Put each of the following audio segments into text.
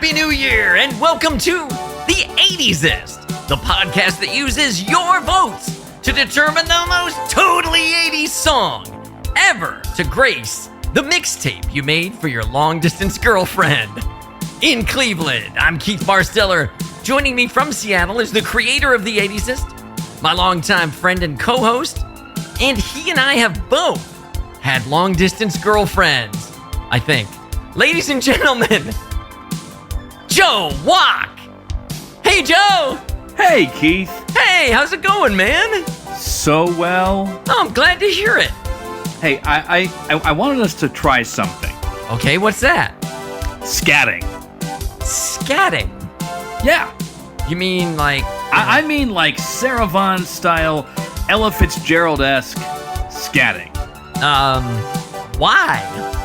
Happy New Year, and welcome to the 80sist, the podcast that uses your votes to determine the most totally 80s song ever to grace the mixtape you made for your long-distance girlfriend. In Cleveland, I'm Keith Barsteller. Joining me from Seattle is the creator of the 80sist, my longtime friend and co-host, and he and I have both had long-distance girlfriends, I think. Ladies and gentlemen, Joe Walk. Hey, Joe. Hey, Keith. Hey, how's it going, man? So well. Oh, I'm glad to hear it. Hey, I wanted us to try something. Okay, what's that? Scatting. Scatting? Yeah. You mean like... I mean like Sarah Vaughan style, Ella Fitzgerald-esque scatting. Why?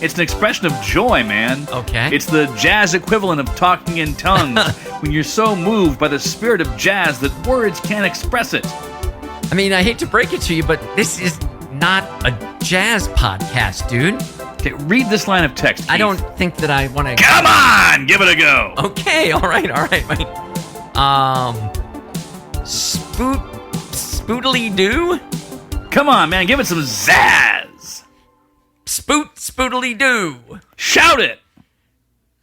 It's an expression of joy, man. Okay. It's the jazz equivalent of talking in tongues when you're so moved by the spirit of jazz that words can't express it. I mean, I hate to break it to you, but this is not a jazz podcast, dude. Okay, read this line of text, Keith. I don't think that I want to... Come on! Give it a go! Okay, all right. Spoodly-doo? Come on, man, give it some zazz! Spoodly-doo. Shout it!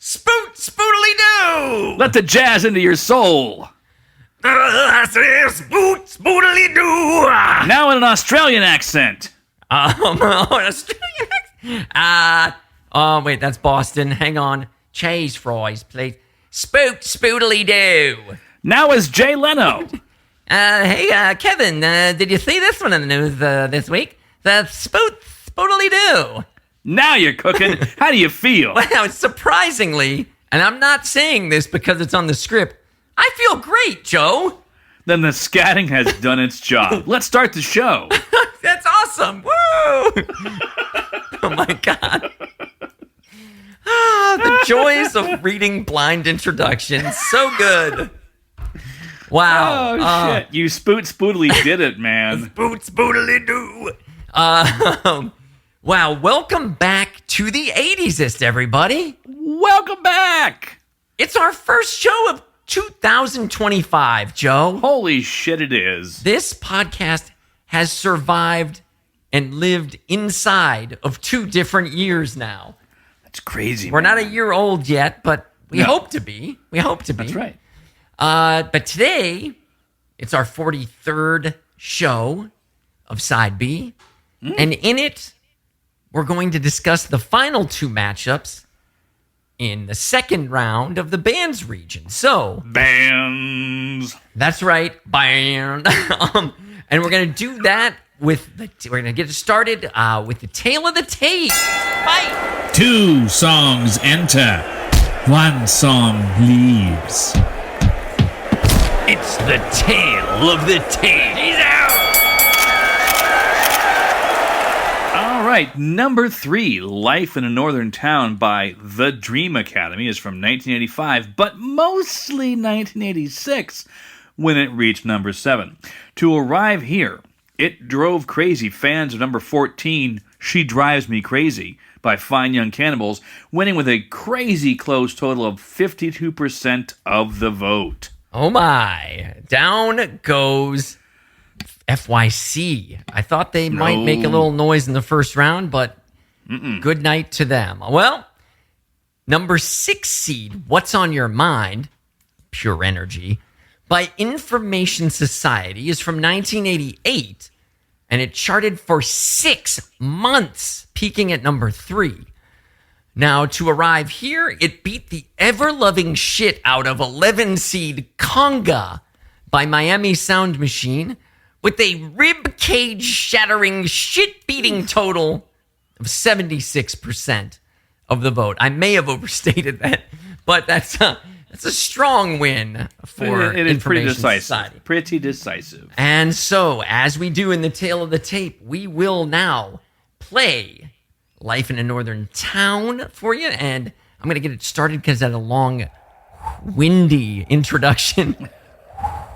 Spoodly-doo! Let the jazz into your soul. I say spoodly-doo. Now in an Australian accent. Australian accent? Wait, that's Boston. Hang on. Cheese fries, please. Spoodly-doo. Now as Jay Leno. Hey, Kevin, did you see this one in the news this week? The spoodly-doo. Now you're cooking. How do you feel? Well, surprisingly, and I'm not saying this because it's on the script, I feel great, Joe. Then the scatting has done its job. Let's start the show. That's awesome. Woo! Oh, my God. The joys of reading blind introductions. So good. Wow. Oh, shit. You spoodily did it, man. Spoodly-doo. Wow, welcome back to the 80sist, everybody. Welcome back. It's our first show of 2025, Joe. Holy shit, it is. This podcast has survived and lived inside of 2 different years now. That's crazy, We're man. not a year old yet, but we hope to be. That's right. But today, it's our 43rd show of Side B. And in it, we're going to discuss the final 2 matchups in the second round of the bands region. So, bands. That's right, band. And we're going to do that with we're going to get it started with the tale of the tape. Bye. 2 songs enter, 1 song leaves. It's the tale of the tape. He's out. All right, number 3, Life in a Northern Town by The Dream Academy is from 1985, but mostly 1986 when it reached number 7. To arrive here, it drove crazy fans of number 14, She Drives Me Crazy by Fine Young Cannibals, winning with a crazy close total of 52% of the vote. Oh my. Down goes FYC. I thought they might make a little noise in the first round, but good night to them. Well, number 6 seed, What's on Your Mind, Pure Energy, by Information Society is from 1988, and it charted for 6 months, peaking at number 3. Now, to arrive here, it beat the ever-loving shit out of 11 seed Conga by Miami Sound Machine with a rib-cage shattering shit-beating total of 76% of the vote. I may have overstated that, but that's a strong win for it is pretty Information decisive. Society. Pretty decisive. And so, as we do in the tale of the tape, we will now play Life in a Northern Town for you, and I'm going to get it started because I had a long, windy introduction.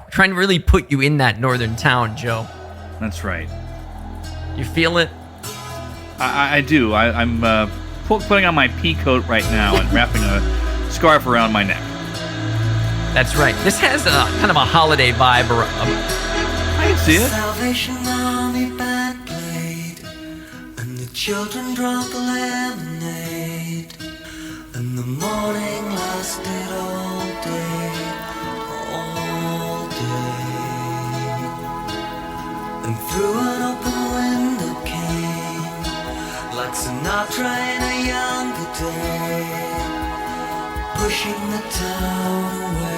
Trying to really put you in that northern town, Joe. That's right. You feel it? I do. I'm putting on my pea coat right now and wrapping a scarf around my neck. That's right. This has a kind of a holiday vibe. I can see it. Salvation Army band played, and the children drank lemonade, and the morning lasted all day, all day. And through an open window came, like Sinatra in a younger day, pushing the town away.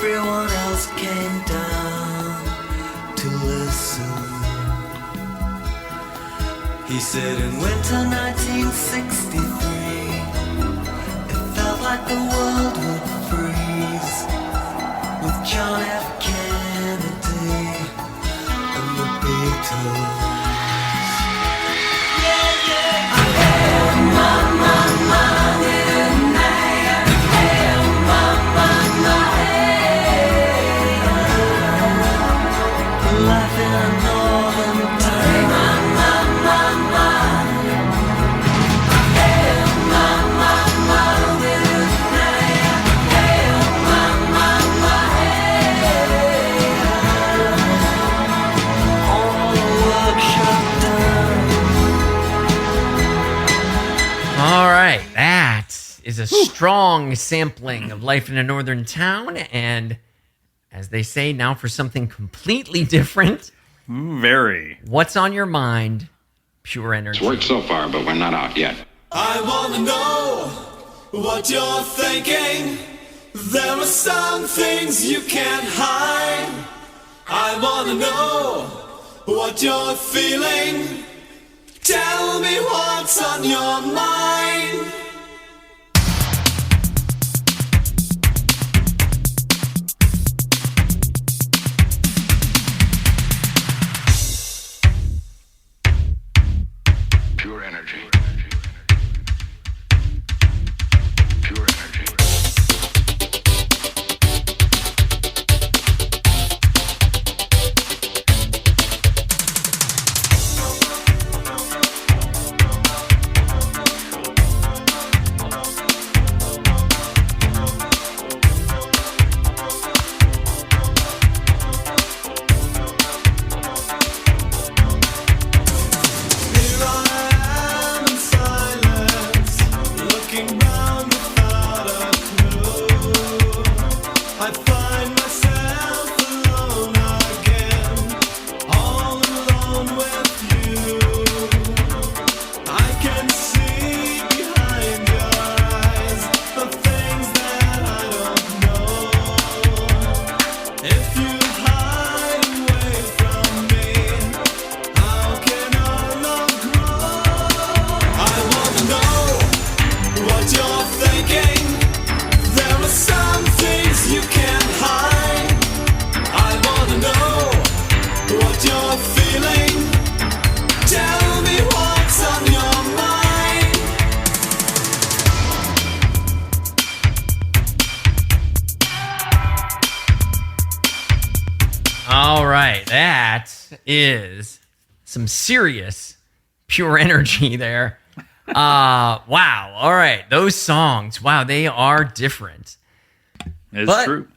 Everyone else came down to listen. He said in winter 1963, it felt like the world would freeze with John F. Kennedy and the Beatles. Yeah, yeah. Hey, mama, life in a northern town. All the work shut down. All right, that is a strong sampling of Life in a Northern Town, and as they say, now for something completely different. Very. What's on your mind? Pure Energy. It's worked so far, but we're not out yet. I wanna know what you're thinking. There are some things you can't hide. I wanna know what you're feeling. Tell me what's on your mind. Pure energy. Pure energy. All right, that is some serious Pure Energy there. Wow. All right, those songs, wow, they are different. It's true.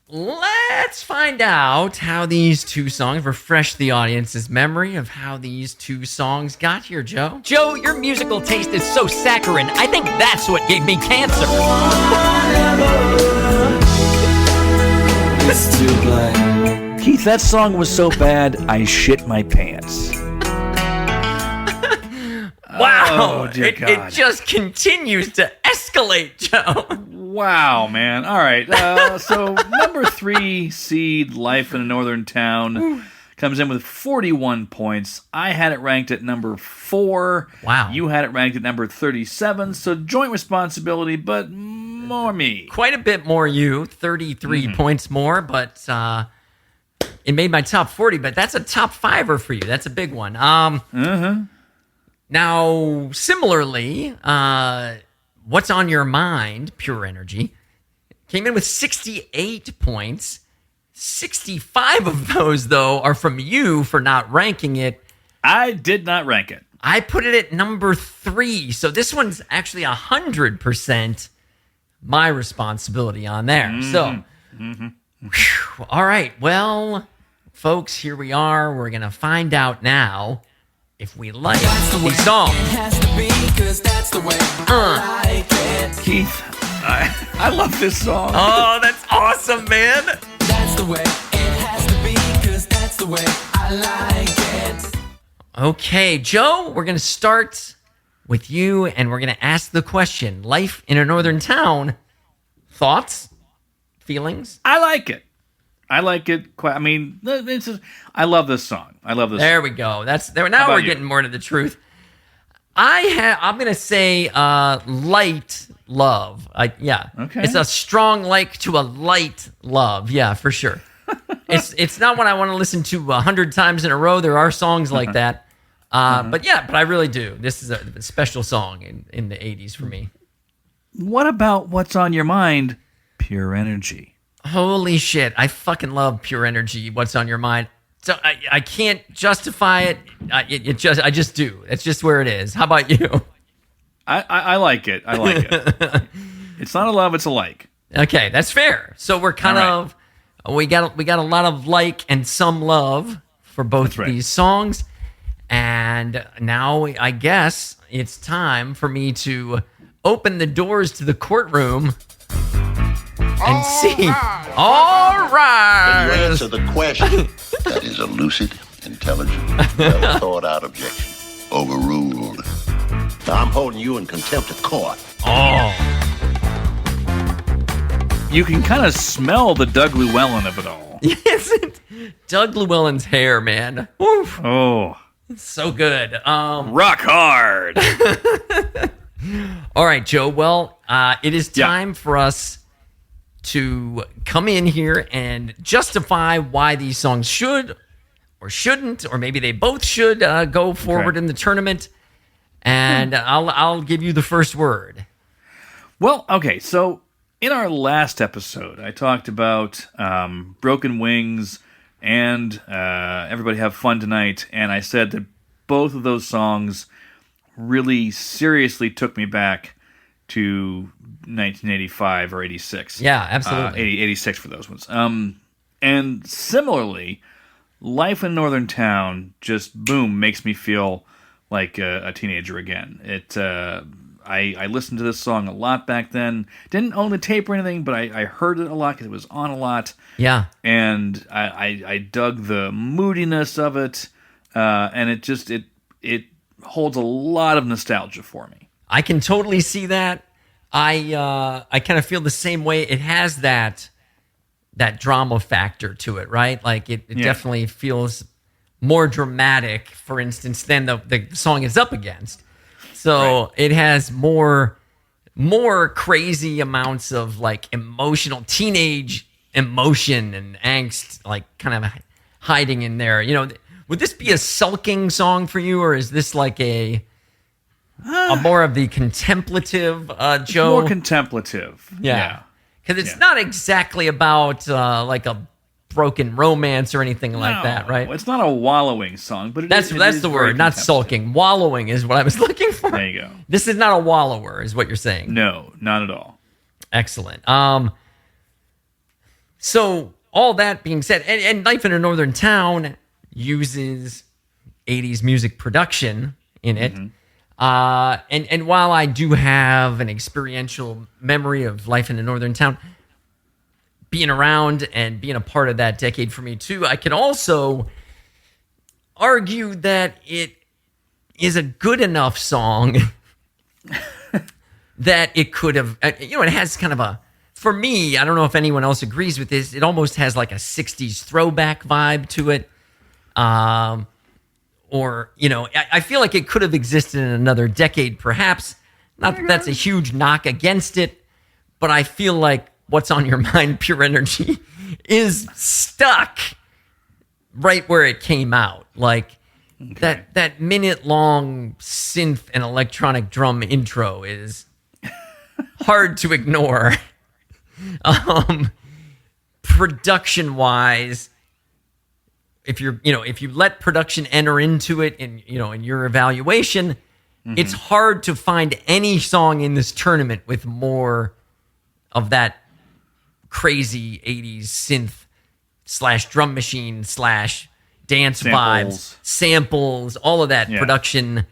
Let's find out how these two songs refresh the audience's memory of how these two songs got here, Joe. Joe, your musical taste is so saccharine. I think that's what gave me cancer. It's too blind. Keith, that song was so bad, I shit my pants. Wow. Oh, dear it God. just continues to escalate, Joe. Wow, man. All right. So number 3 seed, Life in a Northern Town, comes in with 41 points. I had it ranked at number 4. Wow. You had it ranked at number 37. So joint responsibility, but more me. Quite a bit more you, 33 points more, but it made my top 40, but that's a top fiver for you. That's a big one. Now, similarly, What's on Your Mind, Pure Energy, came in with 68 points. 65 of those, though, are from you for not ranking it. I did not rank it. I put it at number 3. So this one's actually 100% my responsibility on there. So, whew, all right. Well, folks, here we are. We're going to find out now if we like these songs. Keith, I love this song. Oh, that's awesome, man. That's the way it has to be, 'cause that's the way I like it. Okay, Joe, we're going to start with you, and we're going to ask the question, life in a northern town, thoughts, feelings? I like it. I like it quite. I mean, I love this song. I love this There song. we go. That's there. Now we're getting more to the truth. I'm going to say light love. Yeah. Okay. It's a strong like to a light love. Yeah, for sure. It's not what I want to listen to 100 times in a row. There are songs like that. But I really do. This is a special song in the 80s for me. What about What's on Your Mind, Pure Energy? Holy shit. I fucking love Pure Energy. What's on Your Mind? So I can't justify it. I just do. It's just where it is. How about you? I like it. I like it. It's not a love, it's a like. Okay, that's fair. So we're kind of we got a lot of like and some love for both of these songs. And now I guess it's time for me to open the doors to the courtroom and see. All right. You answer the question. That is a lucid, intelligent, well thought out objection. Overruled. Now I'm holding you in contempt of court. Oh. You can kind of smell the Doug Llewellyn of it all. Yes. Doug Llewellyn's hair, man. Oof. Oh. So good. Rock hard. All right, Joe. Well, it is time for us to come in here and justify why these songs should or shouldn't, or maybe they both should go forward in the tournament. And I'll give you the first word. Well, okay. So in our last episode, I talked about Broken Wings and Everybody Have Fun Tonight, and I said that both of those songs really seriously took me back to 1985 or 86. Yeah, absolutely. 86 for those ones. And similarly, Life in Northern Town just, boom, makes me feel like a teenager again. I listened to this song a lot back then. Didn't own the tape or anything, but I heard it a lot because it was on a lot. Yeah. And I dug the moodiness of it, and it holds a lot of nostalgia for me. I can totally see that. I kind of feel the same way. It has that drama factor to it, right? Like it definitely feels more dramatic, for instance, than the song it's up against. So it has more crazy amounts of like emotional teenage emotion and angst, like kind of hiding in there. You know, would this be a sulking song for you, or is this like a more of the contemplative, Joe? More contemplative. Yeah. Because it's not exactly about like a broken romance or anything like that, right? It's not a wallowing song, but that's the word, not sulking. Wallowing is what I was looking for. There you go. This is not a wallower, is what you're saying. No, not at all. Excellent. So all that being said, and Life in a Northern Town uses 80s music production in it. And while I do have an experiential memory of Life in a Northern Town, being around and being a part of that decade for me too, I can also argue that it is a good enough song that it could have, it has kind of a, for me, I don't know if anyone else agrees with this, it almost has like a 60s throwback vibe to it. Or, I feel like it could have existed in another decade, perhaps. Not that that's a huge knock against it, but I feel like What's on Your Mind, Pure Energy, is stuck right where it came out. Like that minute-long synth and electronic drum intro is hard to ignore. Production-wise, if you let production enter into it in your evaluation, it's hard to find any song in this tournament with more of that crazy 80s synth / drum machine / dance vibes, samples, all of that production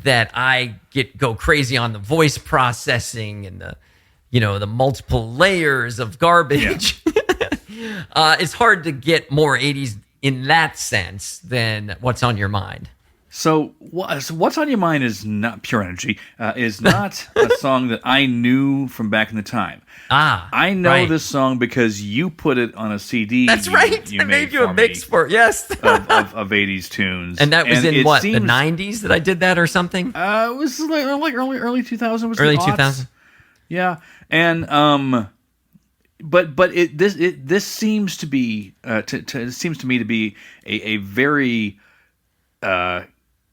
that I go crazy on, the voice processing and the multiple layers of garbage. It's hard to get more 80s in that sense than What's on Your Mind. So What's on Your Mind is not Pure Energy, is not a song that I knew from back in the time. I know this song because you put it on a CD. That's right. I made you a mix for it, yes. of 80s tunes. And that was in what, the 90s that I did that or something? It was like early 2000. Was early the 2000. Yeah. And but this seems to be seems to me to be a very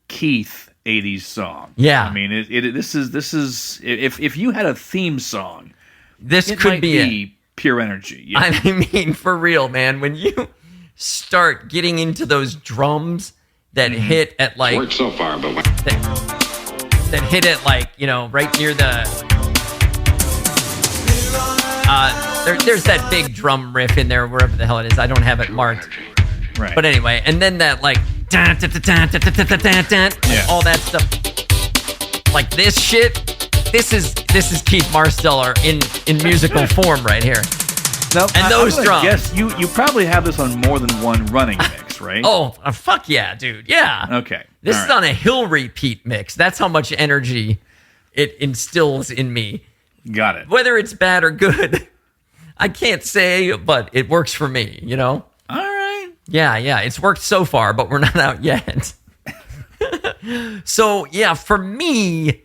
Keith 80s song. Yeah. I mean, this is if you had a theme song, this it could might be Pure Energy. Yeah. I mean, for real, man, when you start getting into those drums that hit at like Worked so far, but that hit it like, right near the there's that big drum riff in there wherever the hell it is. I don't have it marked. Right. But anyway, and then that like all that stuff, like this shit. This is Keith Marsteller in musical form right here. Now, and those drums. Yes, you probably have this on more than one running mix, right? Oh, fuck yeah, dude. Yeah. Okay. This is on a hill repeat mix. That's how much energy it instills in me. Got it. Whether it's bad or good, I can't say, but it works for me, All right. Yeah. It's worked so far, but we're not out yet. So, yeah, for me,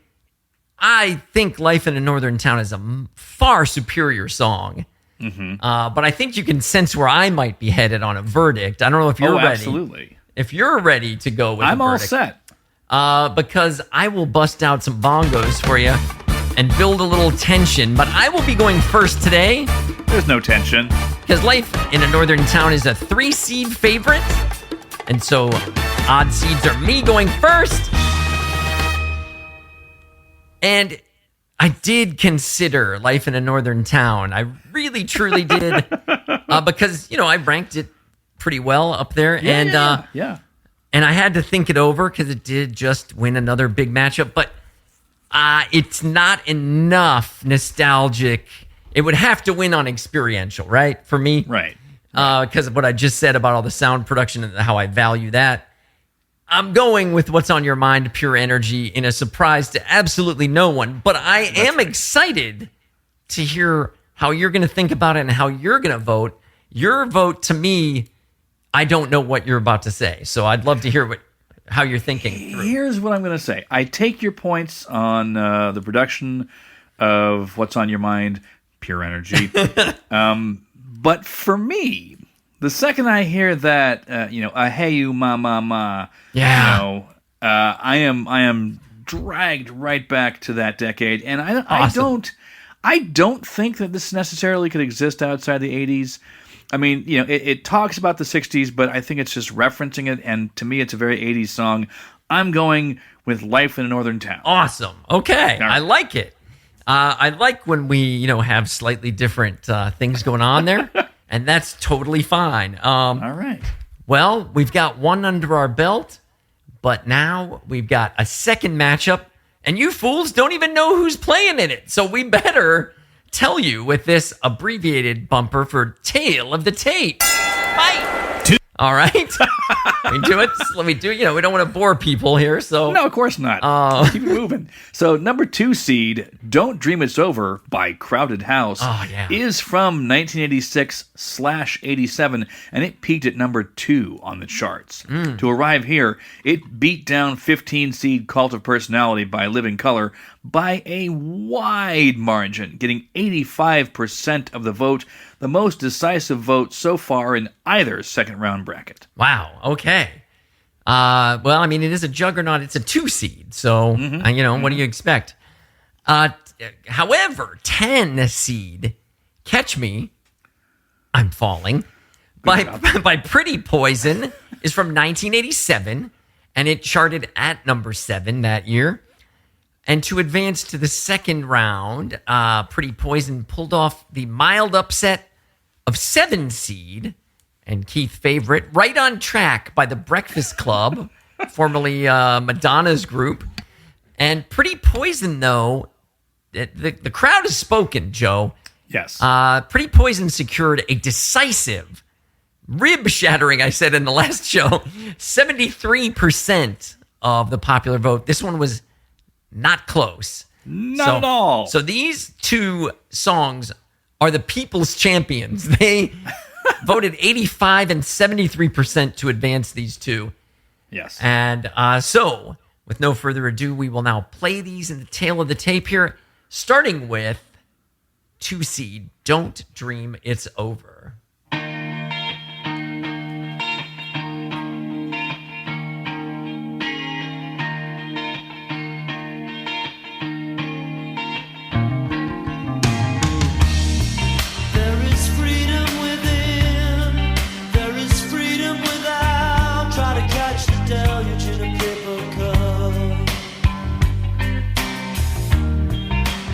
I think Life in a Northern Town is a far superior song. But I think you can sense where I might be headed on a verdict. I don't know if you're ready. Absolutely. If you're ready to go with I'm a all verdict. set. Because I will bust out some bongos for you and build a little tension. But I will be going first today. There's no tension. Because Life in a Northern Town is a 3-seed favorite. And so odd seeds are me going first. And I did consider Life in a Northern Town. I really, truly did. Because, I ranked it pretty well up there. Yeah. And I had to think it over because it did just win another big matchup. But it's not enough nostalgic. It would have to win on experiential, right? For me. Right. Because of what I just said about all the sound production and how I value that. I'm going with What's on Your Mind, Pure Energy, in a surprise to absolutely no one. But I am excited to hear how you're going to think about it and how you're going to vote. Your vote, to me, I don't know what you're about to say. So I'd love to hear how you're thinking. Here's what I'm going to say. I take your points on the production of What's on Your Mind, Pure Energy. But for me, the second I hear that, a hey you ma ma ma, I am dragged right back to that decade, and Awesome. I don't think that this necessarily could exist outside the 80s. I mean, it talks about the 60s, but I think it's just referencing it, and to me, it's a very 80s song. I'm going with Life in a Northern Town. Awesome. Okay, I like it. I like when we, have slightly different things going on there. And that's totally fine. All right. Well, we've got one under our belt, but now we've got a second matchup, and you fools don't even know who's playing in it. So we better tell you with this abbreviated bumper for Tale of the Tape. Bye. All right. We do it. Let me do it. We don't want to bore people here. So No, of course not. Keep it moving. So, number 2 seed, Don't Dream It's Over by Crowded House is from 1986/87, and it peaked at number 2 on the charts. To arrive here, it beat down 15 seed Cult of Personality by Living Colour by a wide margin, getting 85% of the vote, the most decisive vote so far in either second round bracket. Wow. Okay. Well, I mean, it is a juggernaut. It's a 2 seed. So, what do you expect? However, 10 seed, Catch Me, I'm Falling, by Pretty Poison is from 1987, and it charted at number 7 that year. And to advance to the second round, Pretty Poison pulled off the mild upset of 7 seed and Keith favorite, Right on Track by the Breakfast Club, formerly Madonna's group. And Pretty Poison, though, the crowd has spoken, Joe. Yes. Pretty Poison secured a decisive, rib-shattering, I said in the last show, 73% of the popular vote. This one was not close. Not at all. So these 2 songs are the people's champions. They voted 85 and 73% to advance these 2. Yes. And so, with no further ado, we will now play these in the tail of the tape here, starting with 2 seed, Don't Dream It's Over.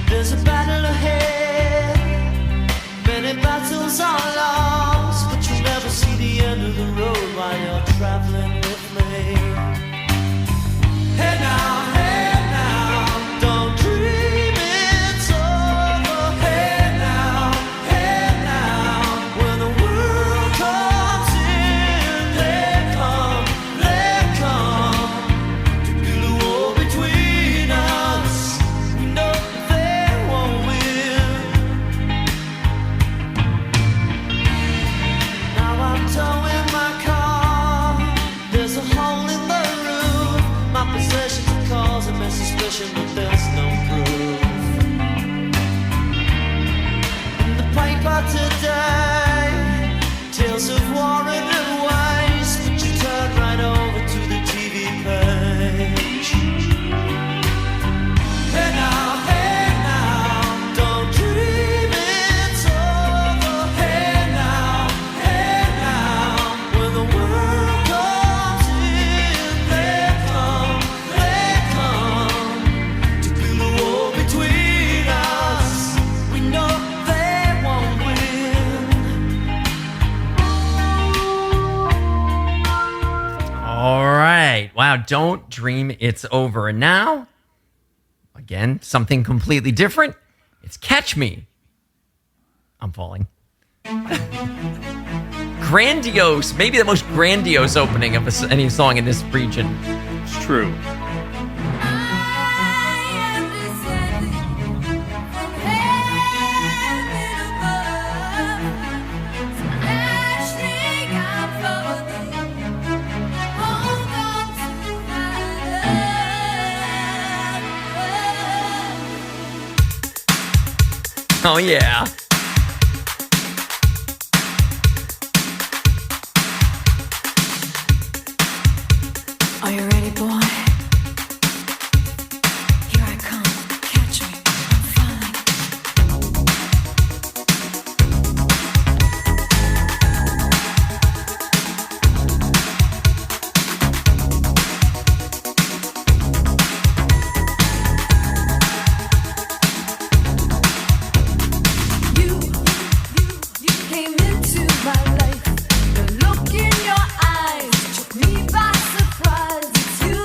There's a battle ahead, many battles are lost, but you'll never see the end of the road while you're traveling with me. Hey now, don't dream it's over. Hey now, when the world comes in, they come to build a wall between us. We know suspicion, but there's no proof. In the paper today, tales of war and waste, but you turn right over to the TV page. Hey now, don't dream it's over. Hey now, when the world comes in, they come. Between us, we know they won't win. All right. Wow, Don't Dream It's Over. And now, again, something completely different. It's Catch Me, I'm Falling. Grandiose, maybe the most grandiose opening of any song in this region. It's true. Oh, yeah. Are you ready, boy? Here I come. Catch me. I'm falling. You came into my life. The look in your eyes took me by surprise. It's you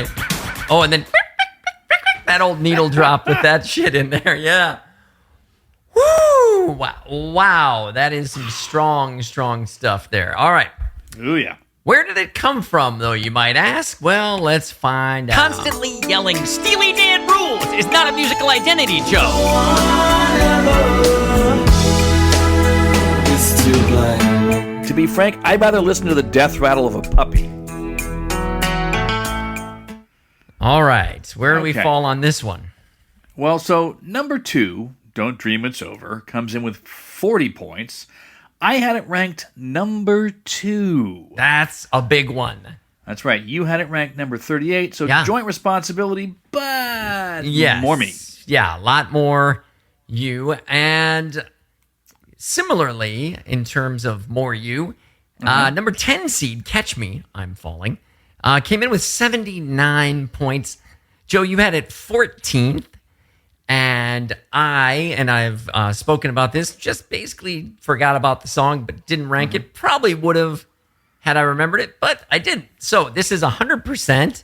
right. Oh, and then that old needle drop with that shit in there. Yeah. Woo! Wow. That is some strong stuff there. All right. Oh, yeah. Where did it come from, though, you might ask? Well, let's find out. Constantly yelling, Steely Dan rules is not a musical identity, Joe. It's too blank. To be frank, I'd rather listen to the death rattle of a puppy. All right. Where do we Okay. fall on this one? Well, so number 2, Don't Dream It's Over, comes in with 40 points. I had it ranked number 2. That's a big one. That's right. You had it ranked number 38, so Yeah. joint responsibility, but Yes. more me. Yeah, a lot more you. And similarly, in terms of more you, number 10 seed, Catch Me, I'm Falling, came in with 79 points. Joe, you had it 14th. And I've spoken about this, just basically forgot about the song, but didn't rank it. Probably would have had I remembered it, but I didn't. So this is 100%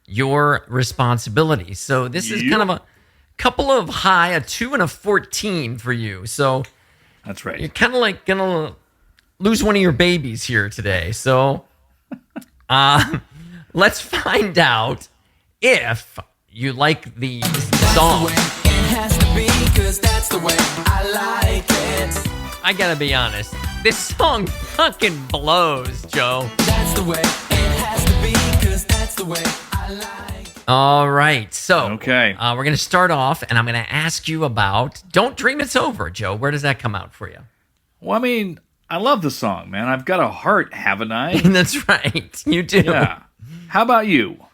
your responsibility. So this is kind of a couple of high, a 2 and a 14 for you. So That's right. you're kind of like going to lose one of your babies here today. So let's find out if you like the song. It has to be, 'cause that's the way I like it. I gotta be honest, this song fucking blows, Joe. That's the way it has to be, 'cause that's the way I like it. All right, so Okay. we're gonna start off, and I'm gonna ask you about "Don't Dream It's Over." Joe, where does that come out for you? Well, I mean, I love the song, man. I've got a heart, haven't I? That's right, you do. Yeah. How about you?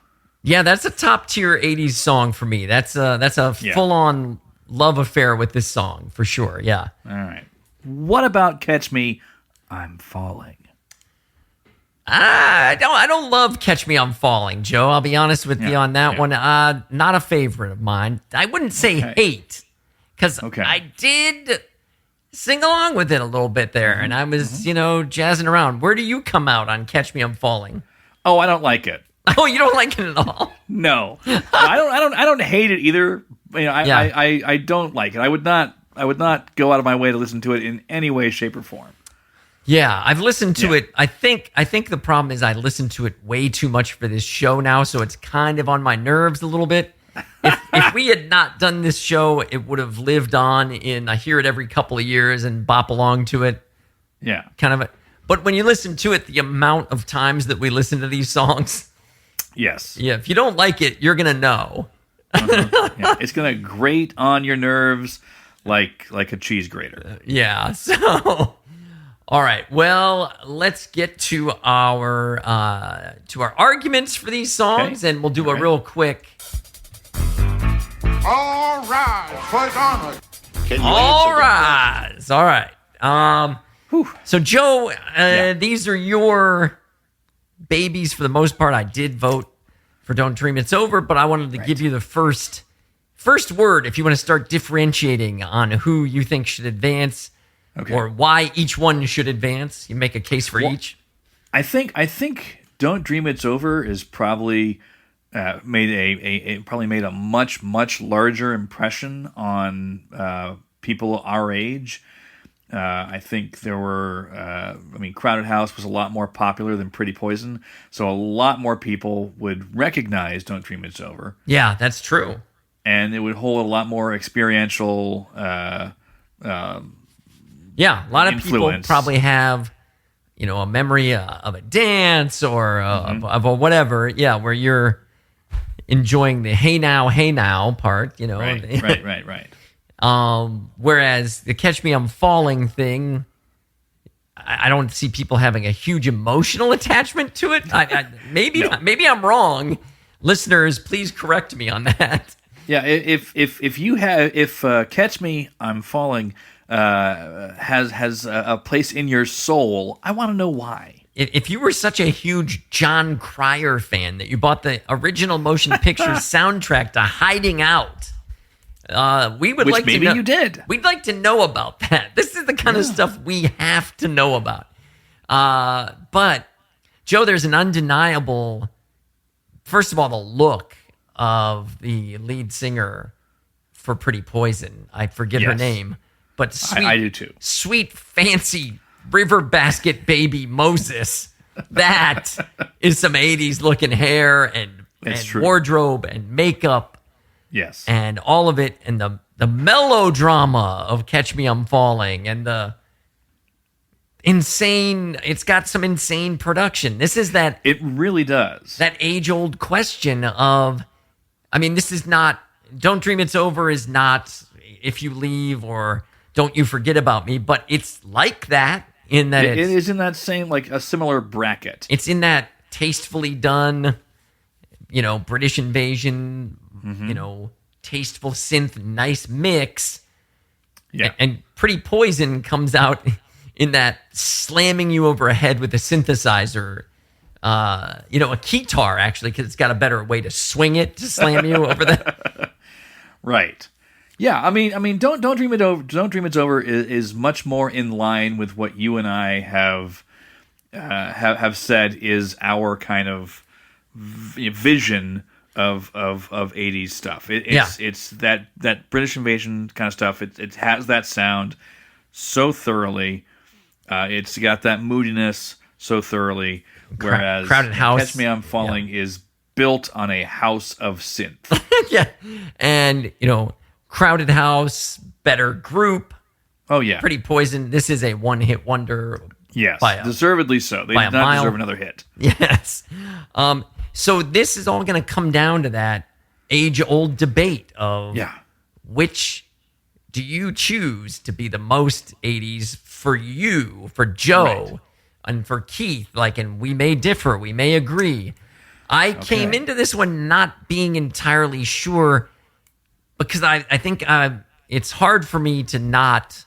Yeah, that's a top tier '80s song for me. That's a Yeah. full on love affair with this song for sure. Yeah. All right. What about Catch Me, I'm Falling? I don't love "Catch Me I'm Falling," Joe. I'll be honest with you on that one. Not a favorite of mine. I wouldn't say hate, because I did sing along with it a little bit there, and I was, jazzing around. Where do you come out on "Catch Me I'm Falling"? Oh, I don't like it. Oh, you don't like it at all? No, I don't hate it either. I don't like it. I would not go out of my way to listen to it in any way, shape, or form. Yeah, I've listened to it. I think the problem is I listen to it way too much for this show now, so it's kind of on my nerves a little bit. If we had not done this show, it would have lived on in I hear it every couple of years and bop along to it. Yeah, kind of. But when you listen to it, the amount of times that we listen to these songs, yes, yeah. If you don't like it, you're gonna know. Yeah, it's gonna grate on your nerves like a cheese grater. Yeah. So, all right. Well, let's get to our arguments for these songs, and we'll do a real quick. All rise for his honor. All rise. All right. So, Joe, these are your babies for the most part. I did vote for "Don't Dream It's Over," but I wanted to give you the first word if you want to start differentiating on who you think should advance or why each one should advance. You make a case for each. I think "Don't Dream It's Over" is probably made a much larger impression on people our age. I think there were, Crowded House was a lot more popular than Pretty Poison, so a lot more people would recognize "Don't Dream It's Over." Yeah, that's true. And it would hold a lot more experiential yeah, a lot of people influence. probably have, a memory of a dance or of a whatever, where you're enjoying the hey now part, Right. Whereas the "Catch Me I'm Falling" thing, I don't see people having a huge emotional attachment to it. Maybe I'm wrong. Listeners, please correct me on that. Yeah, if "Catch Me I'm Falling" has a place in your soul, I want to know why. If you were such a huge John Cryer fan that you bought the original motion picture soundtrack to Hiding Out, we would Which like maybe to know. you did. We'd like to know about that. This is the kind of stuff we have to know about. But Joe, there's an undeniable first of all, the look of the lead singer for Pretty Poison. I forget her Yes. name, but sweet, I do too. Sweet, fancy river basket baby Moses. That is some 80s looking hair and True. wardrobe and makeup. Yes. And all of it, and the melodrama of Catch Me I'm Falling, and the insane, it's got some insane production. This is that, It really does. that age-old question of, I mean, this is not, Don't Dream It's Over is not If You Leave or Don't You Forget About Me, but it's like that in that It it's, is in that same, like a similar bracket. it's in that tastefully done, British Invasion, tasteful synth, nice mix. Yeah. And Pretty Poison comes out in that slamming you over a head with a synthesizer, a keytar, actually, because it's got a better way to swing it to slam you over the. Right. Yeah, I mean, don't dream it over. Don't dream it's over is much more in line with what you and I have said is our kind of vision of 80s stuff. It's that British Invasion kind of stuff. It has that sound so thoroughly. It's got that moodiness so thoroughly. Whereas Crowded House. Catch Me I'm Falling is built on a house of synth. Yeah. And, Crowded House, better group. Oh yeah, Pretty Poison. This is a one-hit wonder. yes, by a- deservedly so. They by did a not mile. deserve another hit. Yes. So this is all going to come down to that age-old debate of which do you choose to be the most 80s for you, for Joe, Right. and for Keith? And we may differ, we may agree. I came into this one not being entirely sure because I think it's hard for me to not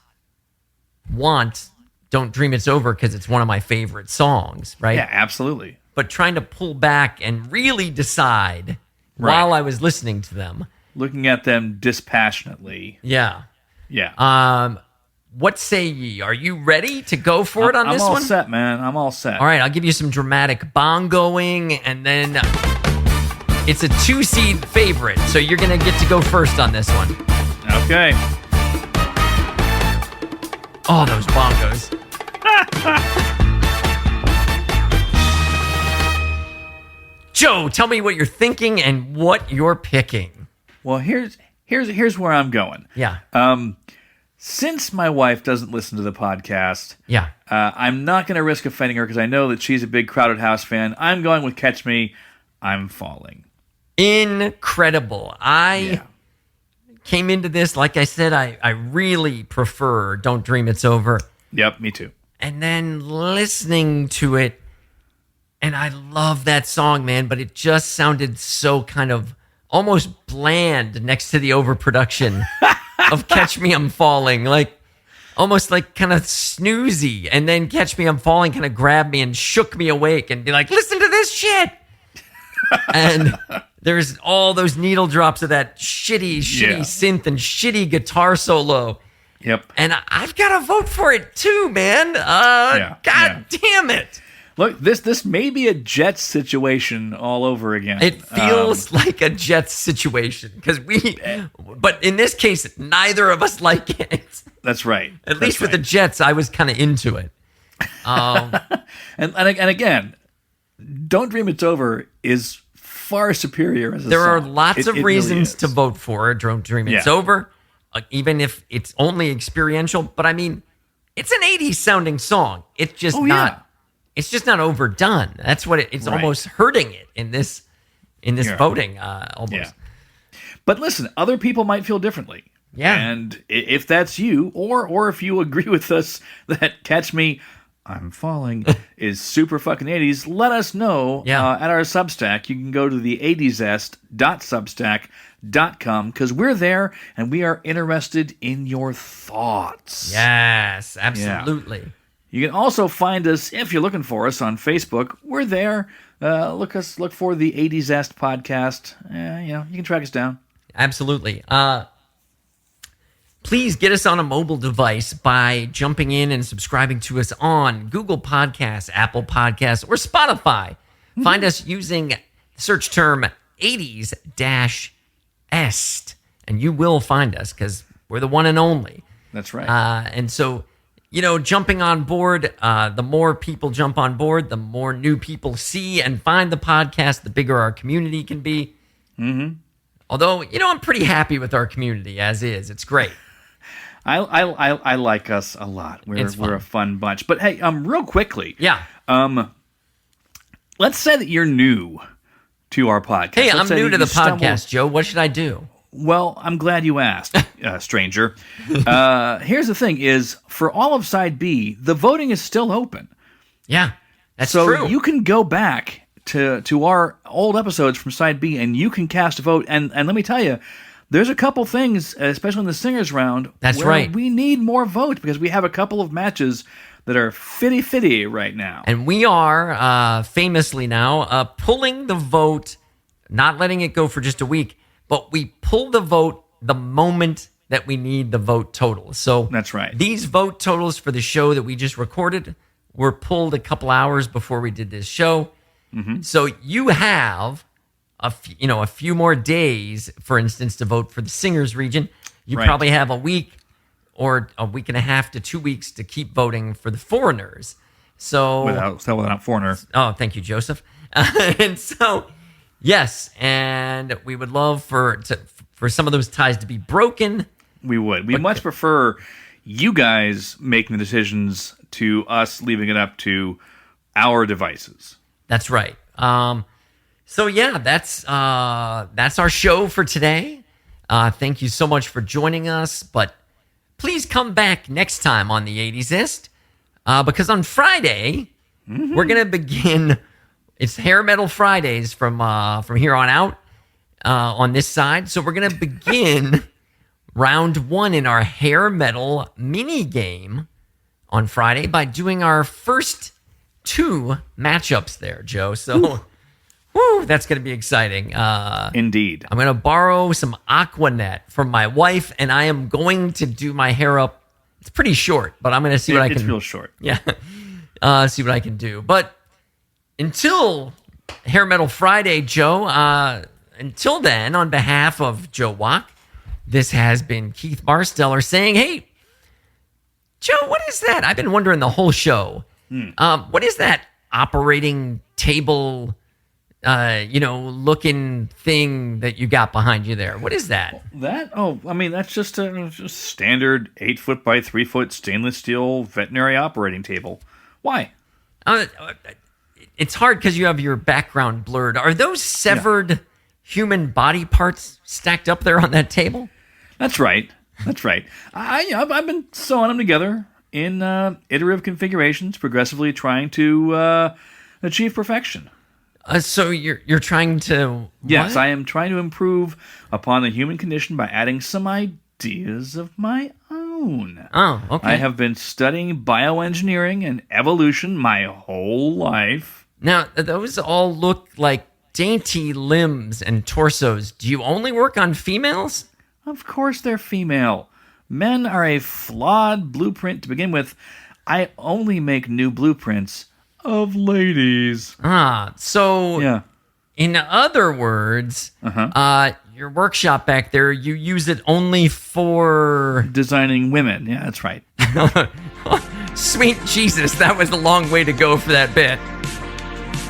want Don't Dream It's Over because it's one of my favorite songs, right? Yeah, absolutely. But trying to pull back and really decide while I was listening to them. Looking at them dispassionately. Yeah. Yeah. What say ye? Are you ready to go for it on this one? I'm all set, man. I'm all set. All right, I'll give you some dramatic bongoing, and then it's a 2-seed favorite, so you're going to get to go first on this one. Okay. Oh, those bongos. Joe, tell me what you're thinking and what you're picking. Well, here's where I'm going. Yeah. Since my wife doesn't listen to the podcast, Yeah. I'm not going to risk offending her because I know that she's a big Crowded House fan. I'm going with Catch Me I'm Falling. Incredible. I came into this, like I said, I really prefer Don't Dream It's Over. Yep, me too. And then listening to it, and I love that song, man, but it just sounded so kind of almost bland next to the overproduction of Catch Me I'm Falling. Almost kind of snoozy. And then Catch Me I'm Falling kind of grabbed me and shook me awake and be like, listen to this shit. And there's all those needle drops of that shitty synth and shitty guitar solo. Yep. And I've got to vote for it too, man. God damn it. Look, this may be a Jets situation all over again. It feels like a Jets situation because but in this case, neither of us like it. That's right. At least with the Jets, I was kind of into it. And again, Don't Dream It's Over is far superior as a There are song. lots of It reasons really to is. vote for Don't Dream It's Over, even if it's only experiential. But I mean, it's an 80s sounding song. It's just not. It's just not overdone. That's what it's almost hurting it in this voting almost. Yeah. But listen, other people might feel differently. Yeah. And if that's you, or if you agree with us that Catch Me I'm Falling is super fucking 80s, let us know at our Substack. You can go to the 80zest.substack.com because we're there and we are interested in your thoughts. Yes, absolutely. Yeah. You can also find us, if you're looking for us, on Facebook. We're there. Look for the 80s Zest podcast. You can track us down. Absolutely. Please get us on a mobile device by jumping in and subscribing to us on Google Podcasts, Apple Podcasts, or Spotify. Find us using search term 80s-est, and you will find us because we're the one and only. That's right. And so, jumping on board, the more people jump on board, the more new people see and find the podcast, the bigger our community can be. Mm-hmm. Although, I'm pretty happy with our community as is. It's great. I like us a lot. We're a fun bunch. But hey, real quickly. Yeah. Let's say that you're new to our podcast. Hey, I'm new to the podcast, Joe. What should I do? Well, I'm glad you asked, stranger. Here's the thing is, for all of Side B, the voting is still open. Yeah, that's true. So you can go back to our old episodes from Side B, and you can cast a vote. And let me tell you, there's a couple things, especially in the singers round, that's where right. we need more votes because we have a couple of matches that are fitty right now. And we are, famously now, pulling the vote, not letting it go for just a week, but we pull the vote the moment that we need the vote total. So that's right. These vote totals for the show that we just recorded were pulled a couple hours before we did this show. Mm-hmm. So you have a few more days, for instance, to vote for the singers region. You probably have a week or a week and a half to 2 weeks to keep voting for the foreigners. So without foreigner. Oh, thank you, Joseph. And so, yes, and we would love for some of those ties to be broken. We would. We much prefer you guys making the decisions to us leaving it up to our devices. That's right. So yeah, that's our show for today. Thank you so much for joining us, but please come back next time on the 80s-ist, because on Friday, we're going to begin, it's Hair Metal Fridays from here on out on this side. So we're going to begin round 1 in our Hair Metal mini game on Friday by doing our first 2 matchups there, Joe. So, woo, that's going to be exciting. Indeed. I'm going to borrow some Aquanet from my wife, and I am going to do my hair up. It's pretty short, but I'm going to see what I can do. It's real short. Yeah. See what I can do. But until Hair Metal Friday, Joe, until then, on behalf of Joe Wack, this has been Keith Marsteller saying, hey, Joe, what is that? I've been wondering the whole show. What is that operating table, looking thing that you got behind you there? What is that? That's just a standard 8-foot by 3-foot stainless steel veterinary operating table. Why? It's hard because you have your background blurred. Are those severed human body parts stacked up there on that table? That's right. I've been sewing them together in iterative configurations, progressively trying to achieve perfection. So you're trying to... Yes, what? I am trying to improve upon the human condition by adding some ideas of my own. Oh, okay. I have been studying bioengineering and evolution my whole life. Now, those all look like dainty limbs and torsos. Do you only work on females? Of course they're female. Men are a flawed blueprint to begin with. I only make new blueprints of ladies. So yeah. In other words, your workshop back there, you use it only for... designing women. Yeah, that's right. Sweet Jesus, that was a long way to go for that bit.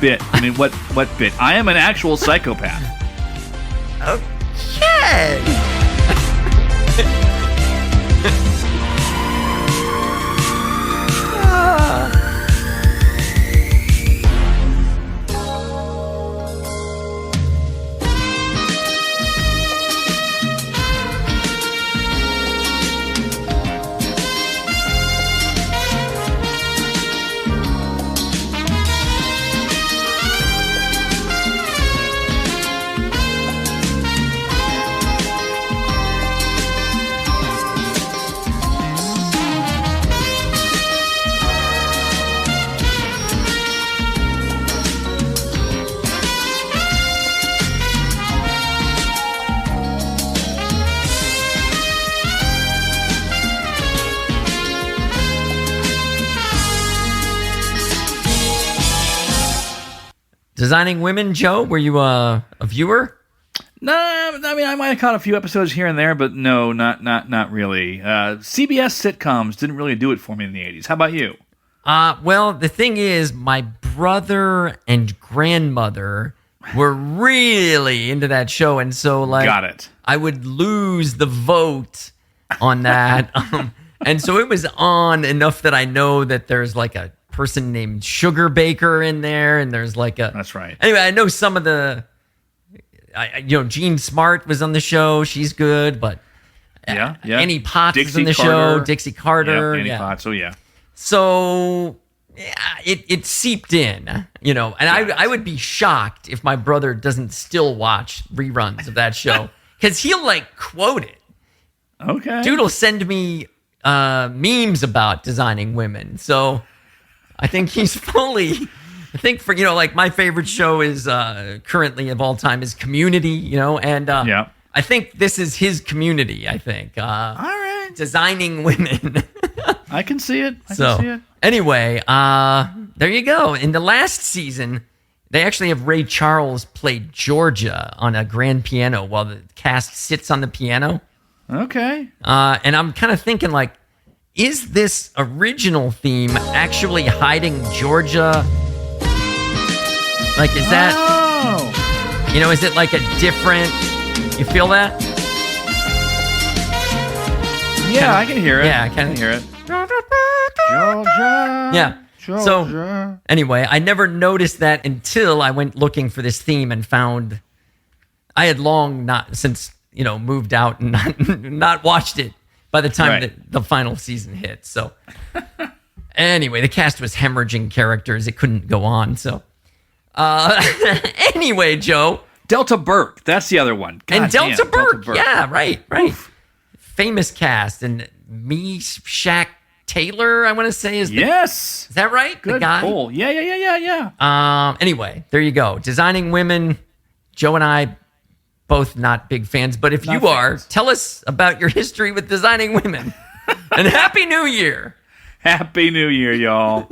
I mean, what bit? I am an actual psychopath. Okay. Designing Women, Joe, were you a viewer? No, I mean, I might have caught a few episodes here and there, but no, not really. CBS sitcoms didn't really do it for me in the 80s. How about you? Well, the thing is, my brother and grandmother were really into that show, and so Got it. I would lose the vote on that. And so it was on enough that I know that there's like a person named Sugar Baker in there, and there's like a... That's right. Anyway, I know some of the... Jean Smart was on the show. She's good, but yeah. Annie Potts was Dixie on the Carter. show. Dixie Carter. Annie Potts, oh yeah. So it seeped in, and I would be shocked if my brother doesn't still watch reruns of that show because he'll quote it. Okay. Dude will send me memes about Designing Women. So I think he's fully... I think for, my favorite show is currently of all time is Community, and I think this is his Community, I think. All right. Designing Women. I can see it. I can see it. Anyway, there you go. In the last season, they actually have Ray Charles play Georgia on a grand piano while the cast sits on the piano. Okay. And I'm kind of thinking, is this original theme actually hiding Georgia? Is that... Oh. Is it a different... You feel that? Yeah, I can hear it. Yeah, I can hear it. Georgia. Yeah. Georgia. So, anyway, I never noticed that until I went looking for this theme and found... I had long not... Since, moved out and not watched it by the time that the final season hit. So, anyway, the cast was hemorrhaging characters. It couldn't go on, so... Anyway, Joe. Delta Burke, that's the other one. God Delta damn, Burke. Burke. Yeah, right. Oof. Famous cast. And Shaq Taylor, I want to say, is Yes. Is that right? Good the guy? pull. Yeah. Anyway, there you go. Designing Women. Joe and I, both not big fans. But if you are, tell us about your history with Designing Women. And Happy New Year. Happy New Year, y'all.